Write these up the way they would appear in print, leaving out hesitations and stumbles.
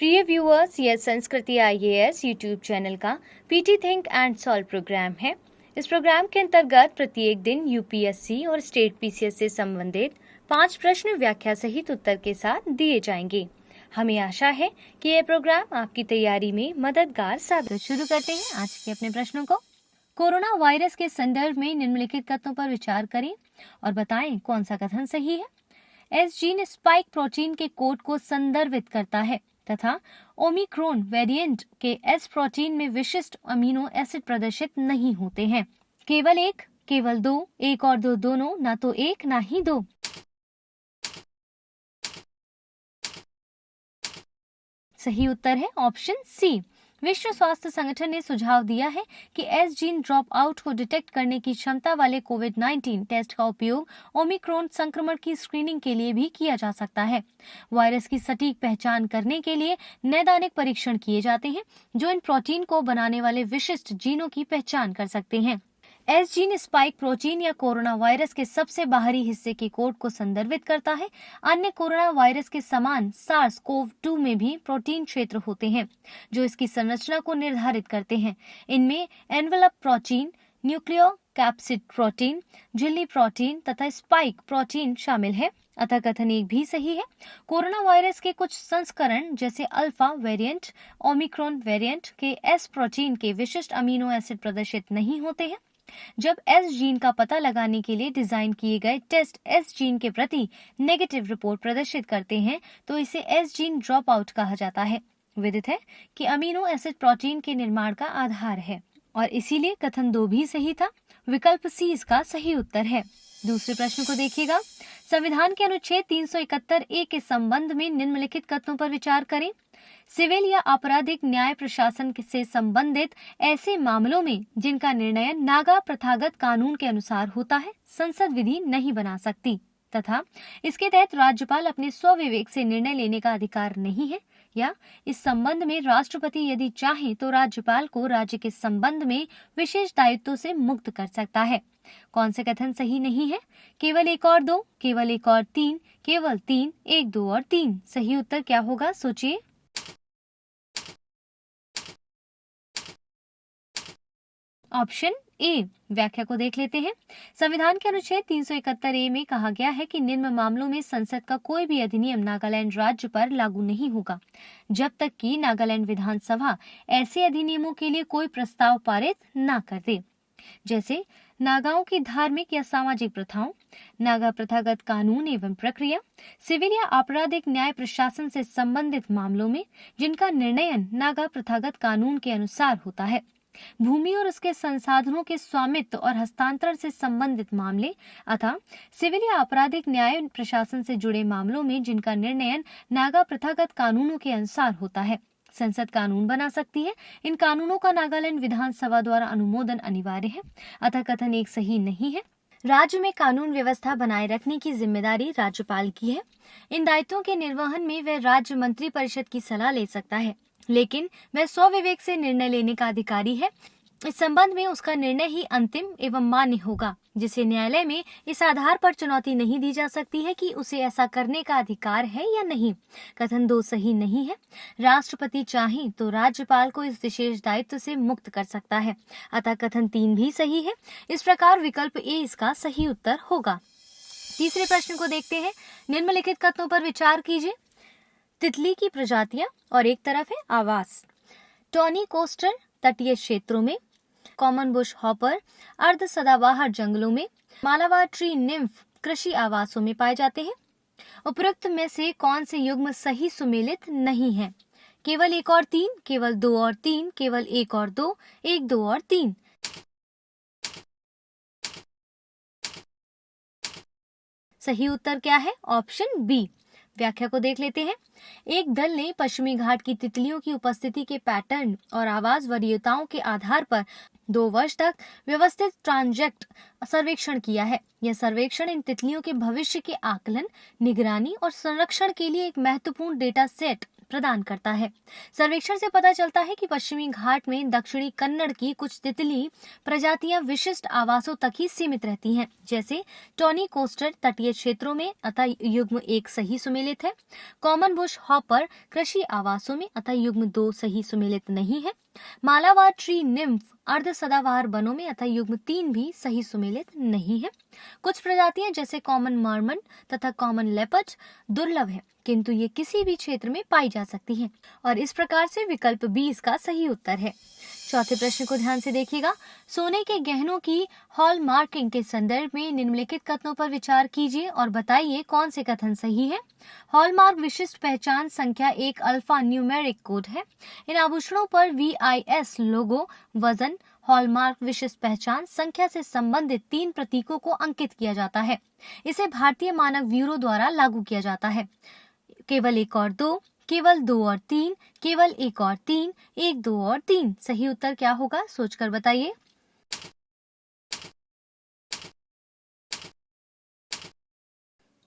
प्रिय व्यूअर्स, यह Sanskriti IAS YouTube channel का PT think and solve programme है। इस प्रोग्राम के अंतर्गत प्रत्येक दिन यूपीएससी और स्टेट पीसीएस से संबंधित 5 प्रश्न व्याख्या सहित उत्तर के साथ दिए जाएंगे। हमें आशा है कि यह प्रोग्राम आपकी तैयारी में मददगार साबित। शुरू करते हैं आज के अपने प्रश्नों को। कोरोना वायरस के संदर्भ में निम्नलिखित कथनों पर विचार करें और बताएं कौन सा कथन सही है। एस जीन स्पाइक प्रोटीन के कोड को संदर्भित करता है तथा ओमिक्रॉन वेरिएंट के एस प्रोटीन में विशिष्ट अमीनो एसिड प्रदर्शित नहीं होते हैं। केवल एक, केवल दो, एक और दो दोनों, ना तो एक ना ही दो। सही उत्तर है ऑप्शन सी। विश्व स्वास्थ्य संगठन ने सुझाव दिया है कि एस जीन ड्रॉप आउट को डिटेक्ट करने की क्षमता वाले कोविड-19 टेस्ट का उपयोग ओमिक्रॉन संक्रमण की स्क्रीनिंग के लिए भी किया जा सकता है। वायरस की सटीक पहचान करने के लिए नैदानिक परीक्षण किए जाते हैं जो इन प्रोटीन को बनाने वाले विशिष्ट जीनों की पहचान कर सकते हैं। एस जीन स्पाइक प्रोटीन या कोरोना वायरस के सबसे बाहरी हिस्से के कोड को संदर्भित करता है। अन्य कोरोना वायरस के समान सार्स कोव 2 में भी प्रोटीन क्षेत्र होते हैं जो इसकी संरचना को निर्धारित करते हैं। इनमें envelope protein, nucleo capsid protein, झिल्ली प्रोटीन तथा स्पाइक प्रोटीन शामिल है। अतः कथन एक भी सही है। कोरोना वायरस के कुछ संस्करण जैसे अल्फा वेरिएंट, ओमिक्रॉन वेरिएंट के एस प्रोटीन के विशिष्ट अमीनो एसिड प्रदर्शित नहीं होते हैं। जब एस जीन का पता लगाने के लिए डिजाइन किए गए टेस्ट एस जीन के प्रति नेगेटिव रिपोर्ट प्रदर्शित करते हैं तो इसे एस जीन ड्रॉप आउट कहा जाता है। विदित है कि अमीनो एसिड प्रोटीन के निर्माण का आधार है और इसीलिए कथन 2 भी सही था। विकल्प सी इसका सही उत्तर है। दूसरे प्रश्न को देखिएगा। संविधान के अनुच्छेद 371 के संबंध में निम्नलिखित कथनों पर विचार करें। सिविल या आपराधिक न्याय प्रशासन से संबंधित ऐसे मामलों में जिनका निर्णय नागा प्रथागत कानून के अनुसार होता है, संसद विधि नहीं बना सकती तथा इसके तहत राज्यपाल अपने स्वविवेक से निर्णय लेने का अधिकार नहीं है, या इस संबंध में राष्ट्रपति यदि चाहे तो राज्यपाल को राज्य के संबंध में विशेष दायित्वों से मुक्त कर सकता है। कौन से कथन सही नहीं है? केवल एक और दो, केवल एक और तीन, केवल तीन, एक, दो और तीन। सही उत्तर क्या होगा, सोचिए। Option A. व्याख्या को देख लेते हैं। संविधान के अनुच्छेद 371 में कहा गया है कि निम्न मामलों में संसद का कोई भी अधिनियम नागालैंड राज्य पर लागू नहीं होगा जब तक कि नागालैंड विधानसभा ऐसे अधिनियमों के लिए कोई प्रस्ताव पारित न कर दे, जैसे नागाओं की धार्मिक या सामाजिक प्रथाओं, नागा प्रथागत कानून एवं प्रक्रिया, सिविल या आपराधिक न्याय प्रशासन से संबंधित मामलों में जिनका निर्णयन नागा प्रथागत कानून के अनुसार होता है, भूमि और उसके संसाधनों के स्वामित्व और हस्तांतरण से संबंधित मामले, अतः सिविल या आपराधिक न्याय प्रशासन से जुड़े मामलों में जिनका निर्णयन नागा प्रथागत कानूनों के अनुसार होता है, संसद कानून बना सकती है। इन कानूनों का नागालैंड विधानसभा द्वारा अनुमोदन अनिवार्य है। अतः कथन एक सही नहीं है। राज्य में कानून व्यवस्था बनाए रखने की जिम्मेदारी राज्यपाल की है। इन दायित्वों के निर्वहन में वह राज्य मंत्री परिषद की सलाह ले सकता है, लेकिन वह स्वविवेक से निर्णय लेने का अधिकारी है। इस संबंध में उसका निर्णय ही अंतिम एवं मान्य होगा, जिसे न्यायालय में इस आधार पर चुनौती नहीं दी जा सकती है कि उसे ऐसा करने का अधिकार है या नहीं। कथन 2 सही नहीं है। राष्ट्रपति चाहे तो राज्यपाल को इस विशेष दायित्व से मुक्त कर सकता है। अतः कथन 3 भी सही है। इस प्रकार विकल्प ए इसका सही उत्तर होगा। तीसरे प्रश्न को देखते हैं। निम्नलिखित कथनों पर विचार कीजिए। तितली की प्रजातियां और एक तरफ है आवास। टॉनी कोस्टर तटीय क्षेत्रों में, कॉमन बुश हॉपर अर्ध सदाबहार जंगलों में, मालाबार ट्री निम्फ कृषि आवासों में पाए जाते हैं। उपरोक्त में से कौन से युग्म सही सुमेलित नहीं है? केवल एक और तीन, केवल दो और तीन, केवल एक और दो, एक, दो और तीन। सही उत्तर क्या है? Option B. व्याख्या को देख लेते हैं। एक दल ने पश्चिमी घाट की तितलियों की उपस्थिति के पैटर्न और आवाज वरीयताओं के आधार पर 2 वर्ष तक व्यवस्थित ट्रांजेक्ट सर्वेक्षण किया है। यह सर्वेक्षण इन तितलियों के भविष्य के आकलन, निगरानी और संरक्षण के लिए एक महत्वपूर्ण डेटा सेट प्रदान करता है। सर्वेक्षण से पता चलता है कि पश्चिमी घाट में दक्षिणी कन्नड़ की कुछ तितली प्रजातियां विशिष्ट आवासों तक ही सीमित रहती हैं, जैसे टॉनी कोस्टर तटीय क्षेत्रों में, अतः युग्म 1 सही सुमेलित है। कॉमन बुश हॉपर कृषि आवासों में, अतः युग्म 2 सही सुमेलित नहीं है। मालावार ट्री निम्फ अर्ध सदाबहार वनों में, अतः युग्म 3 भी सही सुमेलित नहीं है। कुछ प्रजातियां जैसे कॉमन मार्मन तथा कॉमन लेपर्ड दुर्लभ है, किंतु ये किसी भी क्षेत्र में पाई जा सकती हैं, और इस प्रकार से विकल्प बी इसका सही उत्तर है। चौथे प्रश्न को ध्यान से देखिएगा। सोने के गहनों की हॉल मार्किंग के संदर्भ में निम्नलिखित कथनों पर विचार कीजिए और बताइए कौन से कथन सही है। हॉलमार्क विशिष्ट पहचान संख्या एक अल्फा न्यूमेरिक कोड है। इन आभूषणों पर VIS लोगो, वजन, हॉलमार्क विशिष्ट पहचान संख्या से संबंधित 3 प्रतीकों को अंकित किया जाता है। इसे भारतीय मानक ब्यूरो द्वारा लागू किया जाता है। केवल 1 और 2, केवल 2 और 3, केवल 1 और 3, 1, 2 और 3। सही उत्तर क्या होगा, सोचकर बताइए।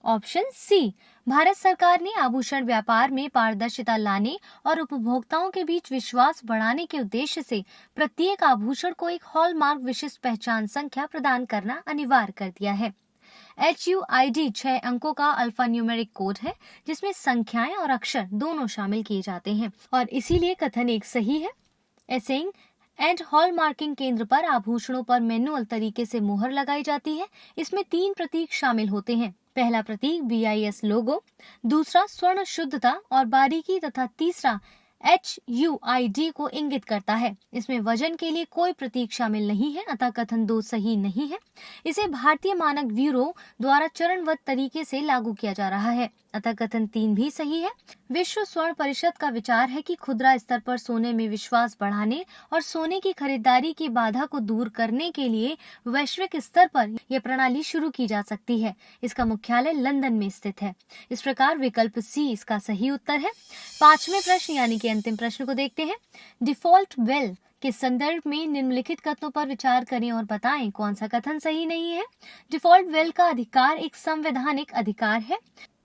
ऑप्शन सी, भारत सरकार ने आभूषण व्यापार में पारदर्शिता लाने और उपभोक्ताओं के बीच विश्वास बढ़ाने के उद्देश्य से प्रत्येक आभूषण को एक हॉलमार्क विशिष्ट पहचान संख्या प्रदान करना अनिवार्य कर दिया है। HUID 6 अंकों का अल्फा न्यूमेरिक कोड है, जिसमें संख्याएं और अक्षर दोनों शामिल किए जाते हैं, और इसीलिए कथन एक सही है। एसेइंग एंड हॉलमार्किंग केंद्र पर आभूषणों पर मैनुअल तरीके से मोहर लगाई जाती है। इसमें 3 प्रतीक शामिल होते हैं। पहला प्रतीक BIS लोगो, दूसरा स्वर्ण शुद्धता और बारीकी तथा तीसरा HUID को इंगित करता है। इसमें वजन के लिए कोई प्रतीक शामिल नहीं है, अतः कथन 2 सही नहीं है। इसे भारतीय मानक ब्यूरो द्वारा चरणबद्ध तरीके से लागू किया जा रहा है, अतः कथन 3 भी सही है। विश्व स्वर्ण परिषद का विचार है कि खुदरा स्तर पर सोने में विश्वास बढ़ाने और सोने की खरीदारी की बाधा को दूर करने के लिए वैश्विक स्तर पर यह प्रणाली शुरू की जा सकती है। इसका मुख्यालय लंदन में स्थित है। इस प्रकार विकल्प सी इसका सही उत्तर है। 5वें प्रश्न यानी कि अंतिम प्रश्न को देखते हैं। डिफॉल्ट वेल के संदर्भ में निम्नलिखित कथनों पर विचार करें और बताएं कौन सा कथन सही नहीं है। डिफॉल्ट वेल का अधिकार एक संवैधानिक अधिकार है।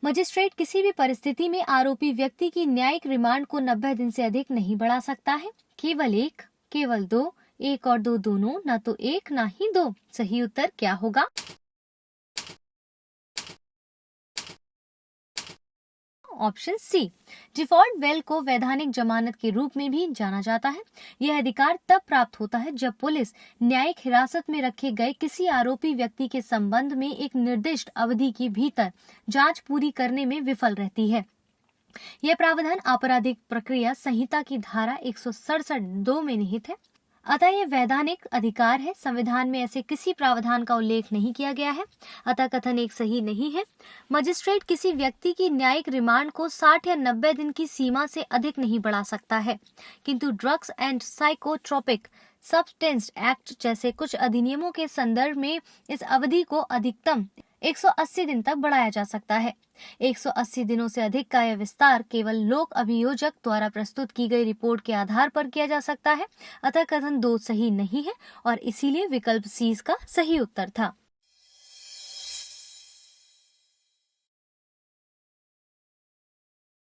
मजिस्ट्रेट किसी भी परिस्थिति में आरोपी व्यक्ति की न्यायिक रिमांड को 90 दिन से अधिक नहीं बढ़ा सकता है। केवल 1, केवल 2, 1 और 2 दोनों, न तो 1 न ही 2। सही उत्तर क्या होगा? ऑप्शन सी, डिफॉल्ट बेल को वैधानिक जमानत के रूप में भी जाना जाता है। यह अधिकार तब प्राप्त होता है जब पुलिस न्यायिक हिरासत में रखे गए किसी आरोपी व्यक्ति के संबंध में एक निर्दिष्ट अवधि के भीतर जांच पूरी करने में विफल रहती है। यह प्रावधान आपराधिक प्रक्रिया संहिता की धारा 167(2) में निहित है, अतः यह वैधानिक अधिकार है। संविधान में ऐसे किसी प्रावधान का उल्लेख नहीं किया गया है, अतः कथन एक सही नहीं है। मजिस्ट्रेट किसी व्यक्ति की न्यायिक रिमांड को 60 या 90 दिन की सीमा से अधिक नहीं बढ़ा सकता है, किंतु drugs and psychotropic substance act जैसे कुछ अधिनियमों के संदर्भ में इस अवधि को अधिकतम 180 दिन तक बढ़ाया जा सकता है। 180 दिनों से अधिक का यह विस्तार केवल लोक अभियोजक द्वारा प्रस्तुत की गई रिपोर्ट के आधार पर किया जा सकता है, अतः कथन 2 सही नहीं है और इसीलिए विकल्प सी इसका सही उत्तर था।